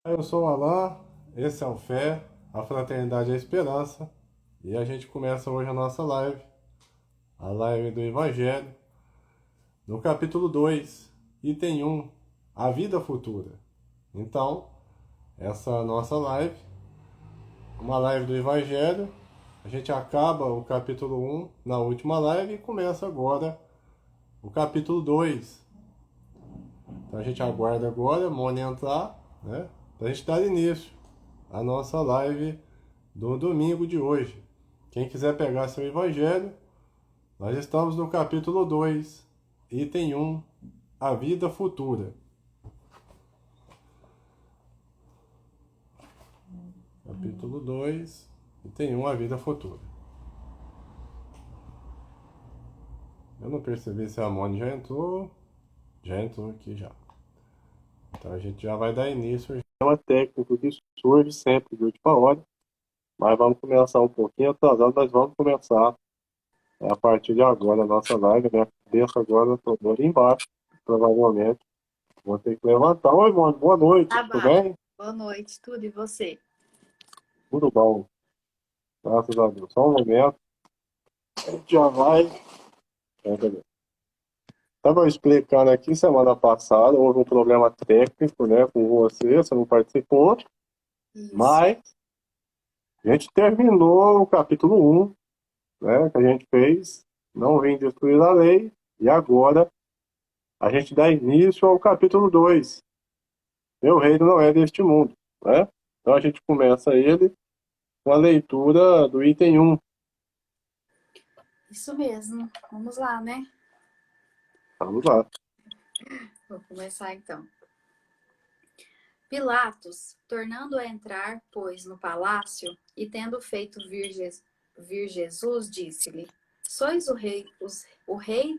Eu sou o Alan, esse é o Fé, a Fraternidade é a Esperança, e a gente começa hoje a live do Evangelho, no capítulo 2, item um, a vida futura. Então, essa nossa live, uma live do Evangelho, a gente acaba o capítulo um na última live e começa agora o capítulo 2. Então a gente aguarda agora a Mônia entrar, né, para a gente dar início à nossa live do domingo de hoje. Quem quiser pegar seu evangelho, nós estamos no capítulo 2, item um, a vida futura. Capítulo 2, item um, a vida futura. Eu não percebi se a Moni já entrou. Já entrou aqui já. Então a gente já vai dar início. É uma técnica que surge sempre de última hora, mas vamos começar um pouquinho atrasado, mas vamos começar a partir de agora a nossa live. Minha cabeça agora estou ali embaixo, provavelmente. Vou ter que levantar. Oi, mano, boa noite, Tá tudo bom. bem? Boa noite, tudo e você? Tudo bom, graças a Deus. Só um momento, a gente já vai. Estava explicando aqui semana passada, houve um problema técnico, né, com você não participou, Isso. mas a gente terminou o capítulo um, né, que a gente fez, não vim destruir a lei, e agora a gente dá início ao capítulo 2. Meu reino não é deste mundo, né? Então a gente começa ele com a leitura do item um. Isso mesmo. Vamos lá, né? Vamos lá. Vou começar então. Pilatos, tornando a entrar, pois, no palácio, e tendo feito vir Jesus, disse-lhe: Sois o rei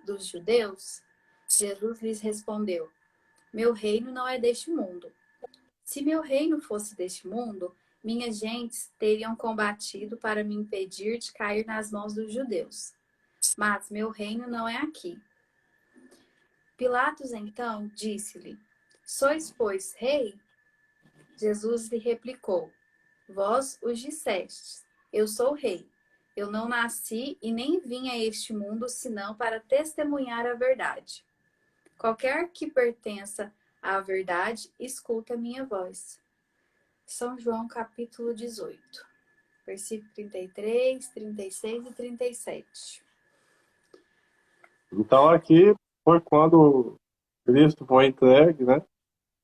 dos judeus? Jesus lhes respondeu: Meu reino não é deste mundo. Se meu reino fosse deste mundo, minhas gentes teriam combatido para me impedir de cair nas mãos dos judeus. Mas meu reino não é aqui. Pilatos então disse-lhe: Sois, pois, rei? Jesus lhe replicou: Vós os dissestes: Eu sou rei. Eu não nasci e nem vim a este mundo senão para testemunhar a verdade. Qualquer que pertença à verdade, escuta a minha voz. São João capítulo 18, versículo 33, 36 e 37. Então aqui foi quando Cristo foi entregue, né,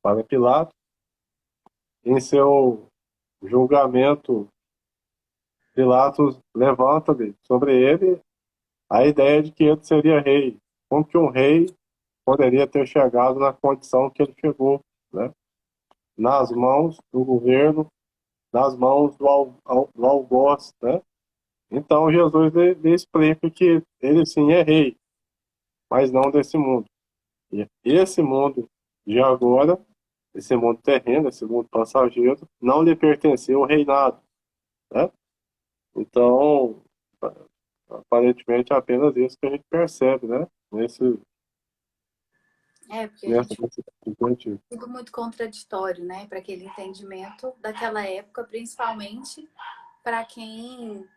para Pilatos. Em seu julgamento, Pilatos levanta sobre ele a ideia de que ele seria rei. Como que um rei poderia ter chegado na condição que ele chegou, né? Nas mãos do governo, nas mãos do algoz, né? Então Jesus lhe explica que ele sim é rei, mas não desse mundo. E esse mundo de agora, esse mundo terreno, esse mundo passageiro, não lhe pertenceu ao reinado, né? Então, aparentemente é apenas isso que a gente percebe, né? Porque a Nessa gente perspectiva. tudo muito contraditório, né, para aquele entendimento daquela época, principalmente para quem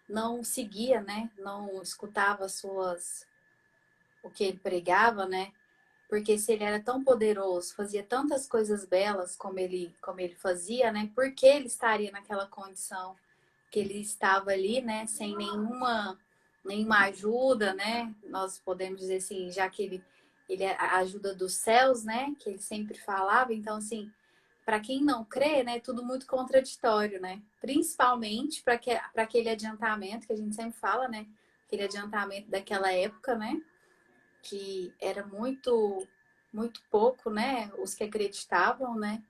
não seguia, né, não escutava suas o que ele pregava, né? Porque se ele era tão poderoso, fazia tantas coisas belas como ele fazia, né? Por que ele estaria naquela condição que ele estava ali, né, sem nenhuma ajuda, né? Nós podemos dizer assim, já que ele é a ajuda dos céus, né, que ele sempre falava, então assim, para quem não crê, né, tudo muito contraditório, né? Principalmente para aquele adiantamento que a gente sempre fala, né? Aquele adiantamento daquela época, né? Que era muito pouco, né? Os que acreditavam, né?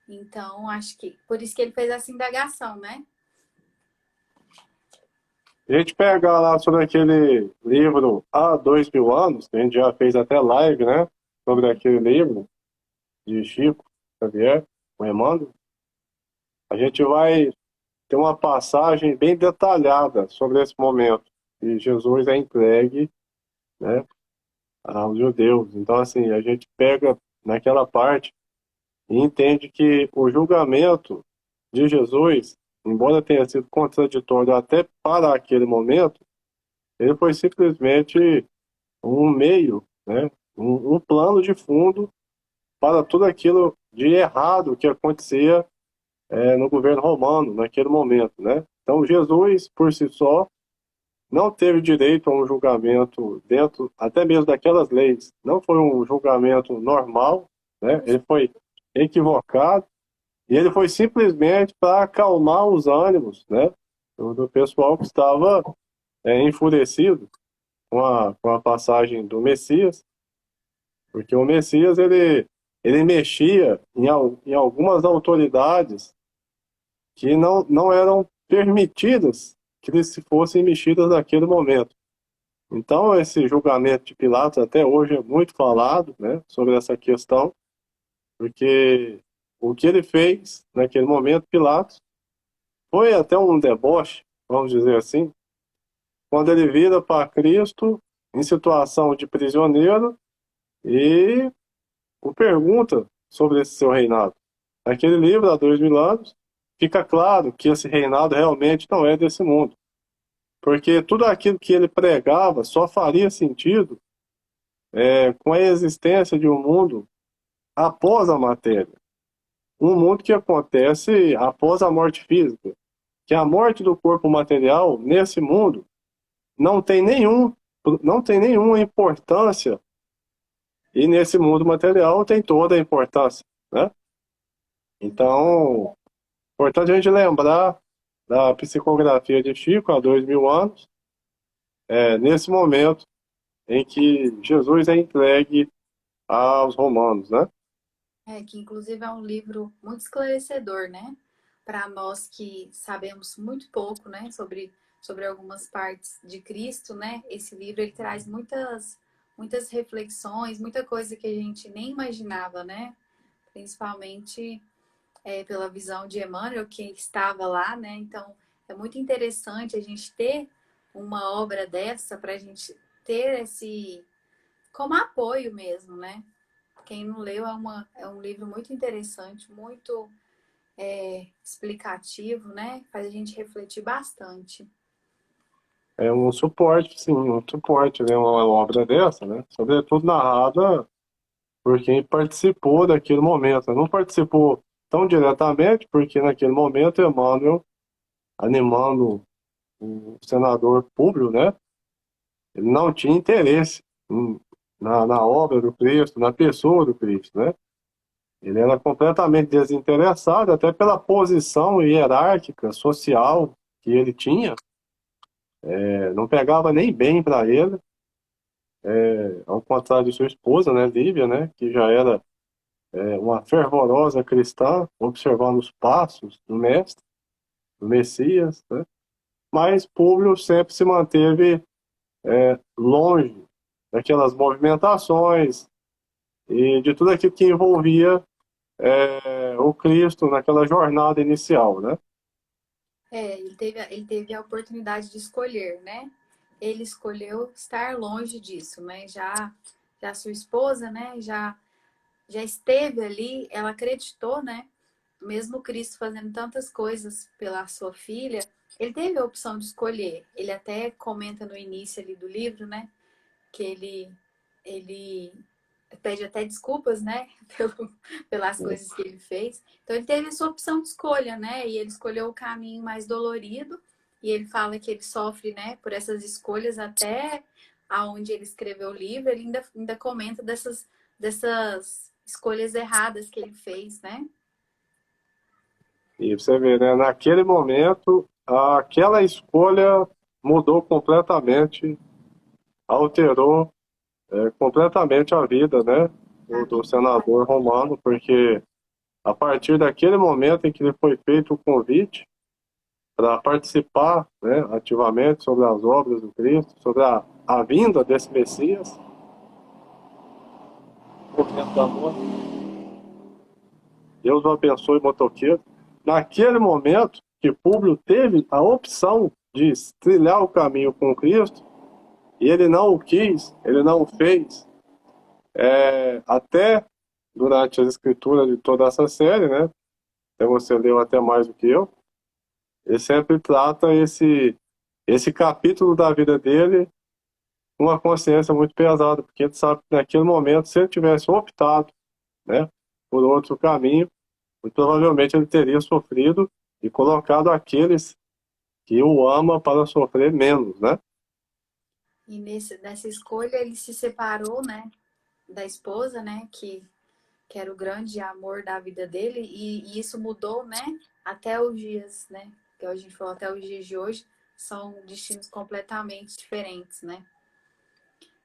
Então, acho que por isso que ele fez essa indagação, né? A gente pegar lá sobre aquele livro há 2000 anos, que a gente já fez até live, né? Sobre aquele livro de Chico Xavier, o Emmanuel, a gente vai ter uma passagem bem detalhada sobre esse momento. E Jesus é entregue, né, aos judeus. Então, assim, a gente pega naquela parte e entende que o julgamento de Jesus, embora tenha sido contraditório até para aquele momento, ele foi simplesmente um meio, né, um plano de fundo para tudo aquilo de errado que acontecia no governo romano naquele momento, né? Então Jesus, por si só, não teve direito a um julgamento dentro, até mesmo daquelas leis. Não foi um julgamento normal, né? Ele foi equivocado e ele foi simplesmente para acalmar os ânimos, né? Do pessoal que estava enfurecido com a passagem do Messias, porque o Messias ele mexia em algumas autoridades que não eram permitidas que eles se fossem mexidas naquele momento. Então, esse julgamento de Pilatos até hoje é muito falado, né, sobre essa questão, porque o que ele fez naquele momento, Pilatos, foi até um deboche, vamos dizer assim, quando ele vira para Cristo em situação de prisioneiro e o pergunta sobre esse seu reinado. Naquele livro, há 2000 anos, fica claro que esse reinado realmente não é desse mundo. Porque tudo aquilo que ele pregava só faria sentido com a existência de um mundo após a matéria. Um mundo que acontece após a morte física. Que a morte do corpo material, nesse mundo, não tem não tem nenhuma importância. E nesse mundo material tem toda a importância, né? Então, importante a gente lembrar da psicografia de Chico há 2000 anos, nesse momento em que Jesus é entregue aos romanos, né? Que inclusive é um livro muito esclarecedor, né? Para nós que sabemos muito pouco, né? Sobre algumas partes de Cristo, né? Esse livro ele traz muitas reflexões, muita coisa que a gente nem imaginava, né? Principalmente pela visão de Emmanuel, que estava lá, né? Então, é muito interessante a gente ter uma obra dessa para a gente ter esse como apoio mesmo, né? Quem não leu é um livro muito interessante, muito explicativo, né? Faz a gente refletir bastante. É um suporte, sim, um suporte, né? Uma obra dessa, né? Sobretudo narrada por quem participou daquele momento. Não participou tão diretamente, porque naquele momento Emmanuel, animando o senador Públio, né? Ele não tinha interesse na obra do Cristo, na pessoa do Cristo, né? Ele era completamente desinteressado, até pela posição hierárquica, social que ele tinha, não pegava nem bem para ele, ao contrário de sua esposa, né, Lívia, né, que já era uma fervorosa cristã, observando os passos do Mestre, do Messias, né, mas Públio sempre se manteve longe daquelas movimentações e de tudo aquilo que envolvia o Cristo naquela jornada inicial, né? Ele teve a oportunidade de escolher, né? Ele escolheu estar longe disso, né? Já sua esposa, né? Já esteve ali, ela acreditou, né? Mesmo Cristo fazendo tantas coisas pela sua filha, ele teve a opção de escolher. Ele até comenta no início ali do livro, né? Que ele pede até desculpas, né? Pelas coisas que ele fez. Então ele teve a sua opção de escolha, né? E ele escolheu o caminho mais dolorido. E ele fala que ele sofre, né? Por essas escolhas até aonde ele escreveu o livro. Ele ainda comenta dessas escolhas erradas que ele fez, né? E você vê, né, naquele momento, aquela escolha mudou completamente, alterou completamente a vida, né, A do vida. senador romano, porque a partir daquele momento em que lhe foi feito o convite para participar, né, ativamente sobre as obras do Cristo, sobre a vinda desse Messias, movimento da amor, Deus o abençoe, motoqueiro. Naquele momento que Públio teve a opção de trilhar o caminho com Cristo, e ele não o quis, ele não o fez, até durante as escrituras de toda essa série, né? Até você leu até mais do que eu. Ele sempre trata esse capítulo da vida dele com uma consciência muito pesada, porque ele sabe que naquele momento, se ele tivesse optado, né, por outro caminho, muito provavelmente ele teria sofrido e colocado aqueles que o ama para sofrer menos, né? E nessa escolha ele se separou, né, da esposa, né, que era o grande amor da vida dele, e isso mudou, né, até os dias, né, que a gente falou até os dias de hoje, são destinos completamente diferentes, né.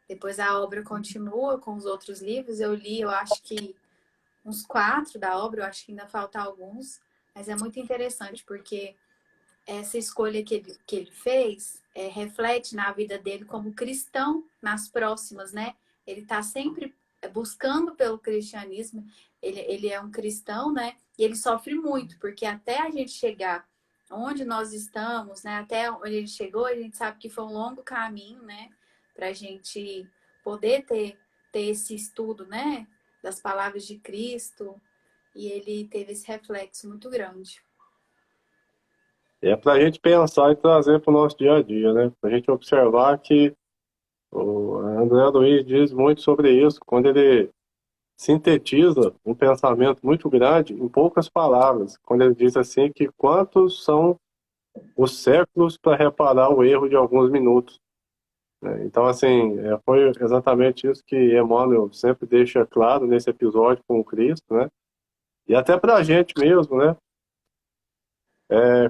Depois a obra continua com os outros livros, eu li, eu acho que uns 4 da obra, eu acho que ainda faltam alguns, mas é muito interessante, porque essa escolha que ele fez reflete na vida dele como cristão nas próximas, né? Ele está sempre buscando pelo cristianismo, ele é um cristão, né? E ele sofre muito, porque até a gente chegar onde nós estamos, né? Até onde ele chegou, a gente sabe que foi um longo caminho, né? Para a gente poder ter esse estudo, né? Das palavras de Cristo, e ele teve esse reflexo muito grande. É para a gente pensar e trazer para o nosso dia a dia, né? Para a gente observar que o André Luiz diz muito sobre isso, quando ele sintetiza um pensamento muito grande em poucas palavras, quando ele diz assim que quantos são os séculos para reparar o erro de alguns minutos, né? Então, assim, foi exatamente isso que Emmanuel sempre deixa claro nesse episódio com o Cristo, né? E até para a gente mesmo, né?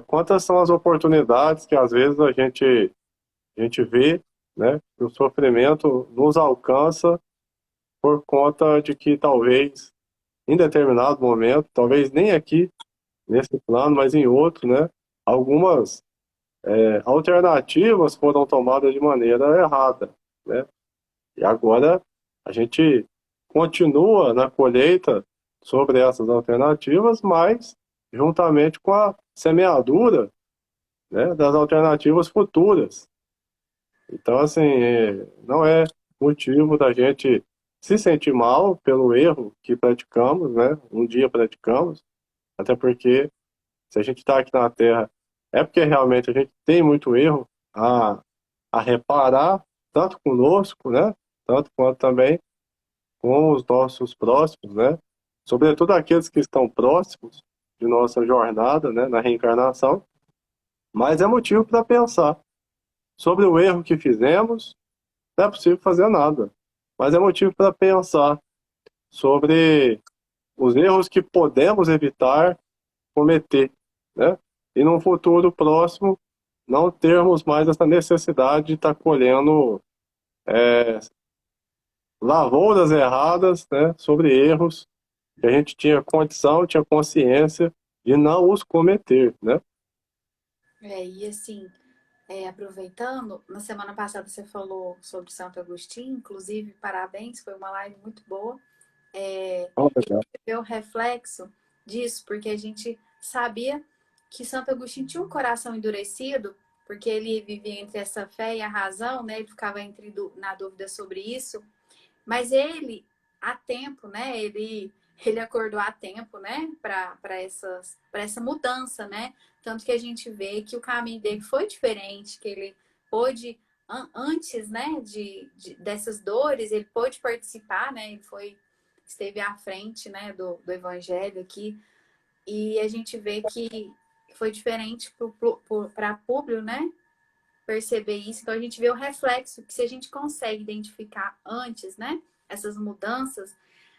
Quantas são as oportunidades que às vezes a gente vê, né? Que o sofrimento nos alcança por conta de que talvez em determinado momento, talvez nem aqui nesse plano, mas em outro, né? Algumas alternativas foram tomadas de maneira errada, né? E agora a gente continua na colheita sobre essas alternativas, mas juntamente com a semeadura, né, das alternativas futuras. Então, assim, não é motivo da gente se sentir mal pelo erro que praticamos, né? Um dia praticamos, até porque se a gente está aqui na Terra, é porque realmente a gente tem muito erro a, a reparar, tanto conosco, né? Tanto quanto também com os nossos próximos, né? Sobretudo aqueles que estão próximos de nossa jornada, né? Na reencarnação. Mas é motivo para pensar sobre o erro que fizemos. Não é possível fazer nada, mas é motivo para pensar sobre os erros que podemos evitar cometer, né? E num futuro próximo não termos mais essa necessidade de estar colhendo lavouras erradas, né? Sobre erros que a gente tinha condição, tinha consciência de não os cometer, né? E assim, aproveitando, na semana passada você falou sobre Santo Agostinho, inclusive, parabéns, foi uma live muito boa. Olha, Ver o reflexo disso, porque a gente sabia que Santo Agostinho tinha um coração endurecido, porque ele vivia entre essa fé e a razão, né? Ele ficava na dúvida sobre isso, mas ele, a tempo, né? Ele acordou a tempo, né? Para essa mudança, né? Tanto que a gente vê que o caminho dele foi diferente, que ele pôde, antes, né? Dessas dores, ele pôde participar, né? Ele esteve à frente, né? Do evangelho aqui. E a gente vê que foi diferente para Públio, né? Perceber isso. Então a gente vê o reflexo que se a gente consegue identificar antes, né, essas mudanças,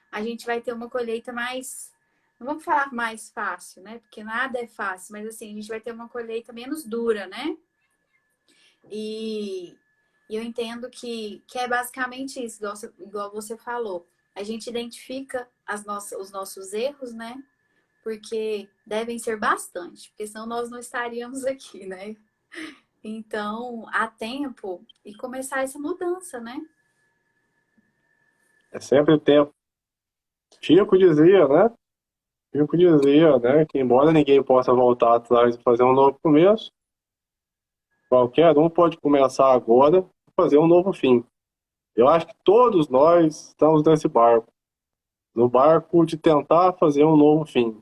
a gente vai ter uma colheita mais, não vamos falar mais fácil, né, porque nada é fácil, mas assim, a gente vai ter uma colheita menos dura, né? E, e eu entendo que é basicamente isso, igual você falou. A gente identifica os nossos erros, né? Porque devem ser bastante, porque senão nós não estaríamos aqui, né? Então, há tempo e começar essa mudança, né? é sempre tempo. Chico dizia, né? Chico dizia, né? Que embora ninguém possa voltar atrás e fazer um novo começo, qualquer um pode começar agora e fazer um novo fim. Eu acho que todos nós estamos nesse barco. no barco de tentar fazer um novo fim.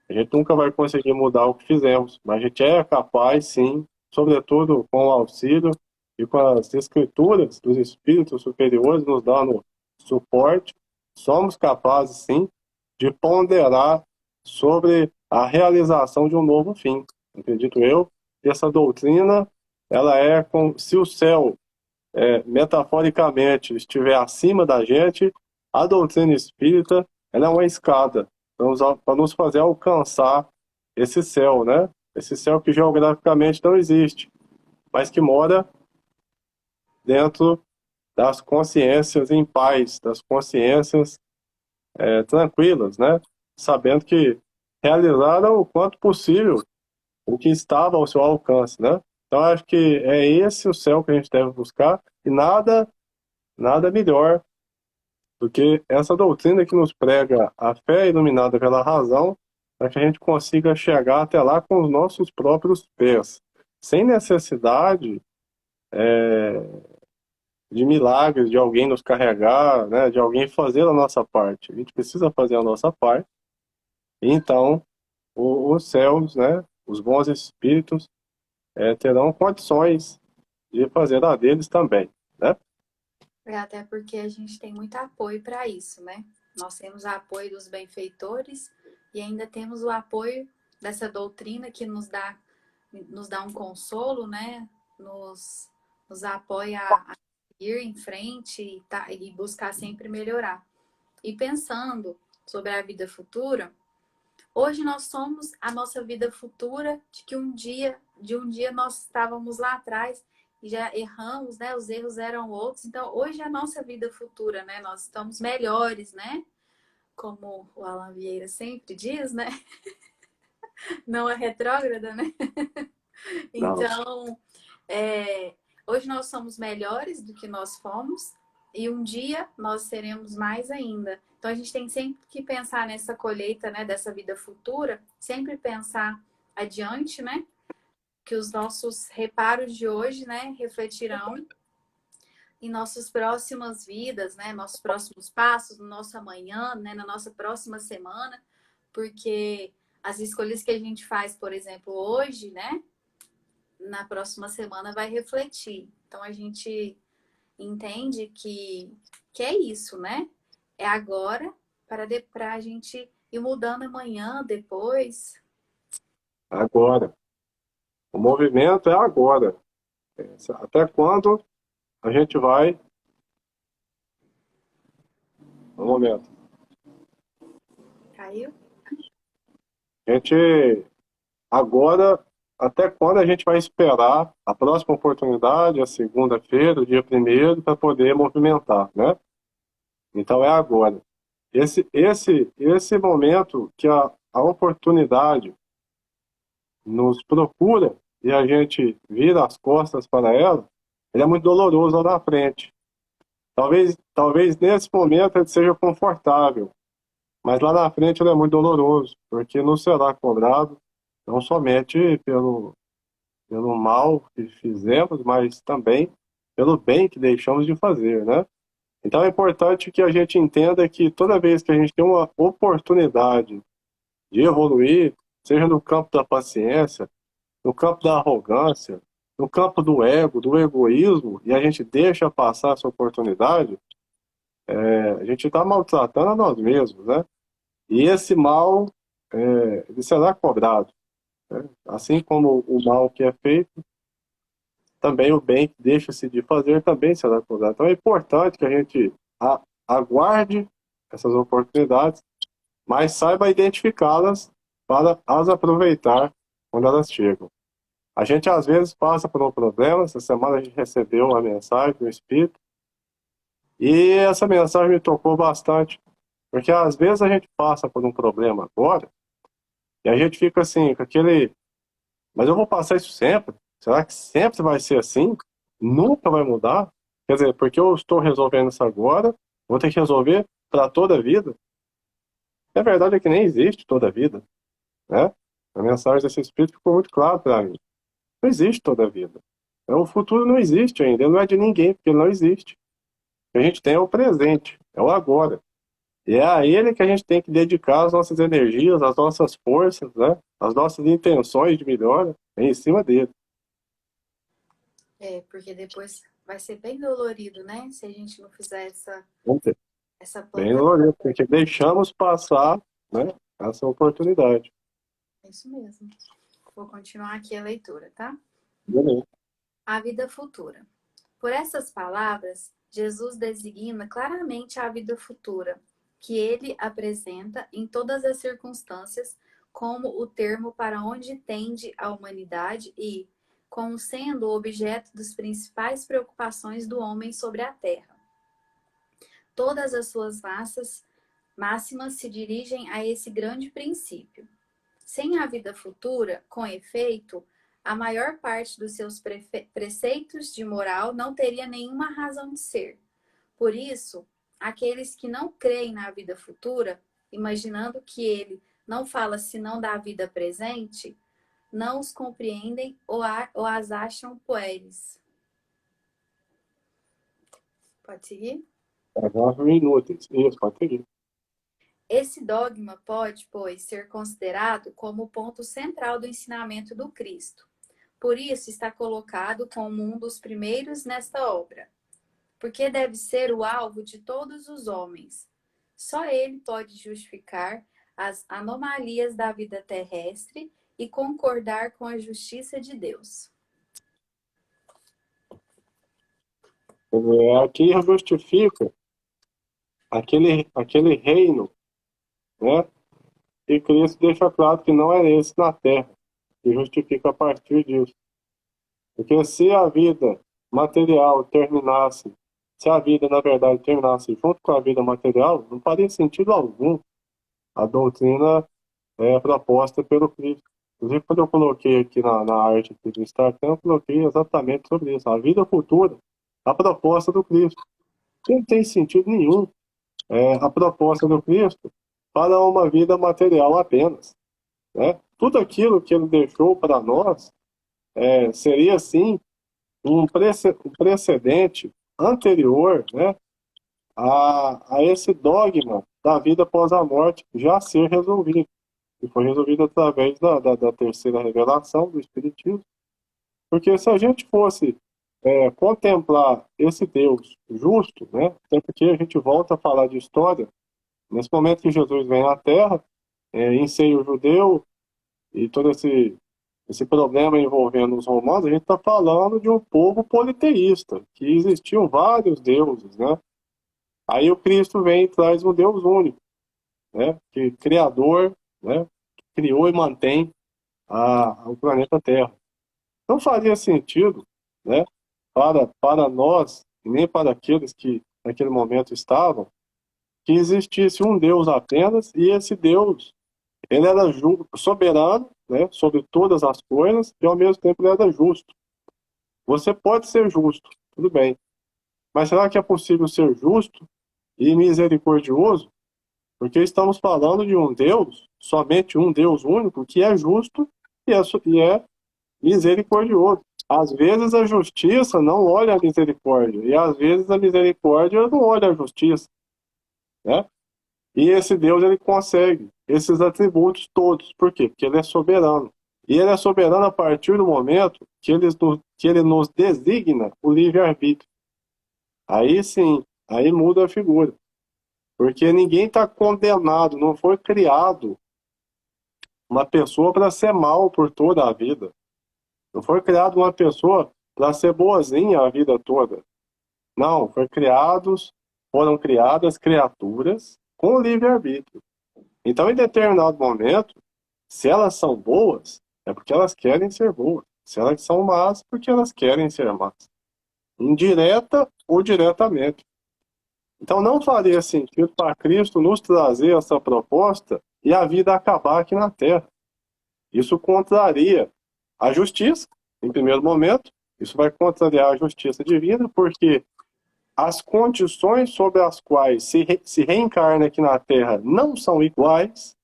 A gente nunca vai conseguir mudar o que fizemos, mas a gente é capaz, sim, sobretudo com o auxílio e com as escrituras dos espíritos superiores nos dando suporte, somos capazes, sim, de ponderar sobre a realização de um novo fim. Acredito eu que essa doutrina, ela é como se o céu, metaforicamente, estiver acima da gente, a doutrina espírita, ela é uma escada para nos fazer alcançar esse céu, né? Esse céu que geograficamente não existe, mas que mora dentro das consciências em paz, das consciências tranquilas, né? Sabendo que realizaram o quanto possível o que estava ao seu alcance, né? Então acho que é esse o céu que a gente deve buscar e nada melhor do que essa doutrina que nos prega a fé iluminada pela razão, para que a gente consiga chegar até lá com os nossos próprios pés, sem necessidade de milagres, de alguém nos carregar, né, de alguém fazer a nossa parte. A gente precisa fazer a nossa parte, e então os céus, né, os bons espíritos, terão condições de fazer a deles também, né? Até porque a gente tem muito apoio para isso, né? Nós temos o apoio dos benfeitores e ainda temos o apoio dessa doutrina que nos dá um consolo, né? Nos apoia a ir em frente e buscar sempre melhorar. E pensando sobre a vida futura, hoje nós somos a nossa vida futura de um dia nós estávamos lá atrás e já erramos, né? Os erros eram outros. Então, hoje é a nossa vida futura, né? Nós estamos melhores, né? Como o Alan Vieira sempre diz, né? Não é retrógrada, né? Não, Então, hoje nós somos melhores do que nós fomos e um dia nós seremos mais ainda. Então a gente tem sempre que pensar nessa colheita, né, dessa vida futura, sempre pensar adiante, né, que os nossos reparos de hoje, né, refletirão em nossas próximas vidas, né, nossos próximos passos, no nosso amanhã, né, na nossa próxima semana, porque as escolhas que a gente faz, por exemplo, hoje, né, na próxima semana vai refletir. Então a gente entende que é isso, né? É agora para a gente ir mudando amanhã, depois. agora. O movimento é agora. Até quando a gente vai, no momento. Caiu? A gente, agora, até quando a gente vai esperar a próxima oportunidade, a segunda-feira, o dia primeiro, para poder movimentar, né? Então é agora. Esse momento que a oportunidade nos procura e a gente vira as costas para ela, ele é muito doloroso lá na frente. Talvez nesse momento ele seja confortável, mas lá na frente ele é muito doloroso, porque não será cobrado não somente pelo mal que fizemos, mas também pelo bem que deixamos de fazer, né? Então é importante que a gente entenda que toda vez que a gente tem uma oportunidade de evoluir, seja no campo da paciência, no campo da arrogância, no campo do ego, do egoísmo, e a gente deixa passar essa oportunidade, a gente está maltratando a nós mesmos, né? E esse mal, ele será cobrado, né? Assim como o mal que é feito, também o bem que deixa-se de fazer também será cobrado. Então é importante que a gente aguarde essas oportunidades, mas saiba identificá-las para as aproveitar quando elas chegam. A gente às vezes passa por um problema. Essa semana a gente recebeu uma mensagem do Espírito e essa mensagem me tocou bastante, porque às vezes a gente passa por um problema agora e a gente fica assim, com aquele, mas eu vou passar isso sempre? Será que sempre vai ser assim? Nunca vai mudar? Quer dizer, porque eu estou resolvendo isso agora, vou ter que resolver para toda a vida? A verdade é que nem existe toda a vida, né? A mensagem desse Espírito ficou muito clara para mim. Não existe toda a vida. O futuro não existe ainda, ele não é de ninguém, porque ele não existe. O que a gente tem é o presente, é o agora. E é a Ele que a gente tem que dedicar as nossas energias, as nossas forças, né? As nossas intenções de melhora é em cima dele. Porque depois vai ser bem dolorido, né? Se a gente não fizer Vamos ter. essa Bem planta. dolorido, porque deixamos passar, né, essa oportunidade. É isso mesmo. Vou continuar aqui a leitura, tá? Beleza. A vida futura. Por essas palavras, Jesus designa claramente a vida futura, que ele apresenta em todas as circunstâncias como o termo para onde tende a humanidade e como sendo o objeto das principais preocupações do homem sobre a terra. Todas as suas máximas se dirigem a esse grande princípio. Sem a vida futura, com efeito, a maior parte dos seus preceitos de moral não teria nenhuma razão de ser. Por isso, aqueles que não creem na vida futura, imaginando que ele não fala senão da vida presente, não os compreendem ou as acham puéreis. Pode seguir? Agora inúteis. Isso, pode seguir. Esse dogma pode, pois, ser considerado como o ponto central do ensinamento do Cristo. Por isso está colocado como um dos primeiros nesta obra, porque deve ser o alvo de todos os homens. Só ele pode justificar as anomalias da vida terrestre e concordar com a justiça de Deus. Aqui justifica aquele reino, né? E Cristo deixa claro que não é esse na Terra. E justifica a partir disso. Porque se a vida material terminasse, se a vida, na verdade, terminasse junto com a vida material, não faria sentido algum a doutrina proposta pelo Cristo. Inclusive, quando eu coloquei aqui na arte aqui do Instagram, eu coloquei exatamente sobre isso. A vida futura, a proposta do Cristo. Não tem sentido nenhum a proposta do Cristo para uma vida material apenas. Né? Tudo aquilo que ele deixou para nós seria, sim, um precedente anterior, né, a esse dogma da vida após a morte já ser resolvido. E foi resolvido através da terceira revelação do Espiritismo. Porque se a gente fosse contemplar esse Deus justo, né, até porque a gente volta a falar de história, nesse momento que Jesus vem à Terra, em seio judeu, e todo esse problema envolvendo os romanos, a gente está falando de um povo politeísta, que existiam vários deuses, né? Aí o Cristo vem e traz um Deus único, né? Que criador, né? Criou e mantém o planeta Terra. Não faria sentido, né? Para nós, e nem para aqueles que naquele momento estavam, que existisse um Deus apenas, e esse Deus ele era soberano, né, sobre todas as coisas, e ao mesmo tempo ele era justo. Você pode ser justo, tudo bem. Mas será que é possível ser justo e misericordioso? Porque estamos falando de um Deus, somente um Deus único, que é justo e é misericordioso. Às vezes a justiça não olha a misericórdia, e às vezes a misericórdia não olha a justiça, né? E esse Deus, ele consegue esses atributos todos. Por quê? Porque ele é soberano. E ele é soberano a partir do momento que ele nos designa o livre-arbítrio. Aí sim, aí muda a figura. Porque ninguém está condenado, não foi criado uma pessoa para ser mal por toda a vida. Não foi criado uma pessoa para ser boazinha a vida toda. Não, foram criadas criaturas com livre-arbítrio. Então, em determinado momento, se elas são boas, é porque elas querem ser boas. Se elas são más, porque elas querem ser más. Indireta ou diretamente. Então, não faria sentido para Cristo nos trazer essa proposta e a vida acabar aqui na Terra. Isso contraria a justiça, em primeiro momento. Isso vai contrariar a justiça divina, porque as condições sobre as quais se reencarna aqui na Terra não são iguais.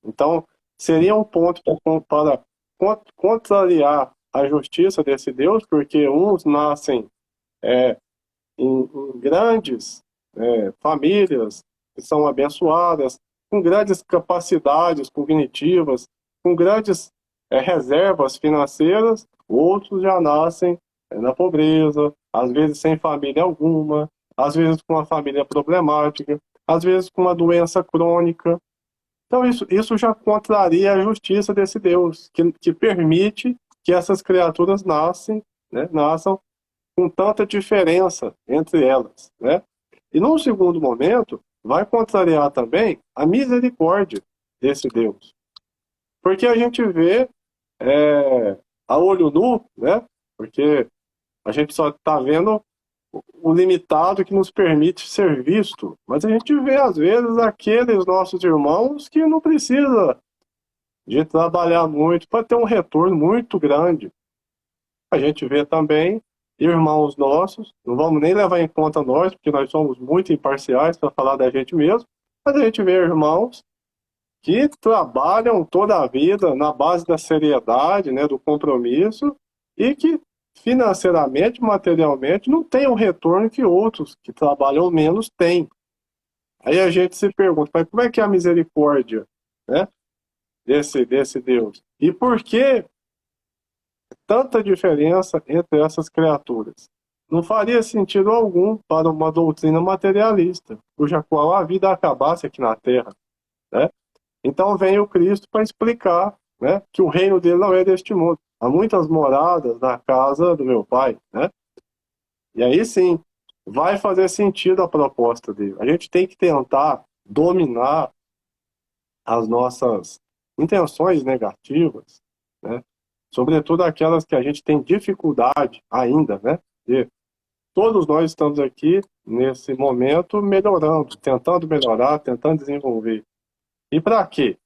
Então, seria um ponto para contrariar a justiça desse Deus, porque uns nascem em grandes famílias, que são abençoadas, com grandes capacidades cognitivas, com grandes reservas financeiras, outros já nascem na pobreza, às vezes sem família alguma, às vezes com uma família problemática, às vezes com uma doença crônica. Então isso já contraria a justiça desse Deus, que permite que essas criaturas nasçam com tanta diferença entre elas, né? E num segundo momento, vai contrariar também a misericórdia desse Deus. Porque a gente vê a olho nu, né? Porque a gente só está vendo o limitado que nos permite ser visto. Mas a gente vê, às vezes, aqueles nossos irmãos que não precisa de trabalhar muito para ter um retorno muito grande. A gente vê também irmãos nossos, não vamos nem levar em conta nós, porque nós somos muito imparciais para falar da gente mesmo, mas a gente vê irmãos que trabalham toda a vida na base da seriedade, né, do compromisso, e que financeiramente, materialmente, não têm o retorno que outros que trabalham menos têm. Aí a gente se pergunta, mas como é que é a misericórdia, né, desse Deus? E por que tanta diferença entre essas criaturas? Não faria sentido algum para uma doutrina materialista, cuja qual a vida acabasse aqui na Terra, né? Então vem o Cristo para explicar, né, que o reino dele não é deste mundo. Há muitas moradas na casa do meu Pai, né? E aí sim, vai fazer sentido a proposta dele. A gente tem que tentar dominar as nossas intenções negativas, né? Sobretudo aquelas que a gente tem dificuldade ainda, né? E todos nós estamos aqui nesse momento melhorando, tentando melhorar, tentando desenvolver. E para quê?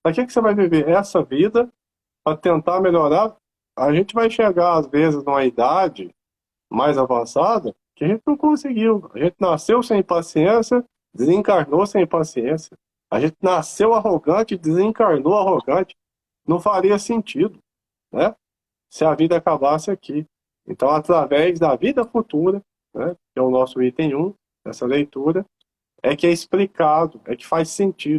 Para que você vai viver essa vida para tentar melhorar? A gente vai chegar, às vezes, numa idade mais avançada que a gente não conseguiu. A gente nasceu sem paciência, desencarnou sem paciência. A gente nasceu arrogante, desencarnou arrogante. Não faria sentido, né? Se a vida acabasse aqui. Então, através da vida futura, né, que é o nosso item 1, essa leitura, é que é explicado, é que faz sentido.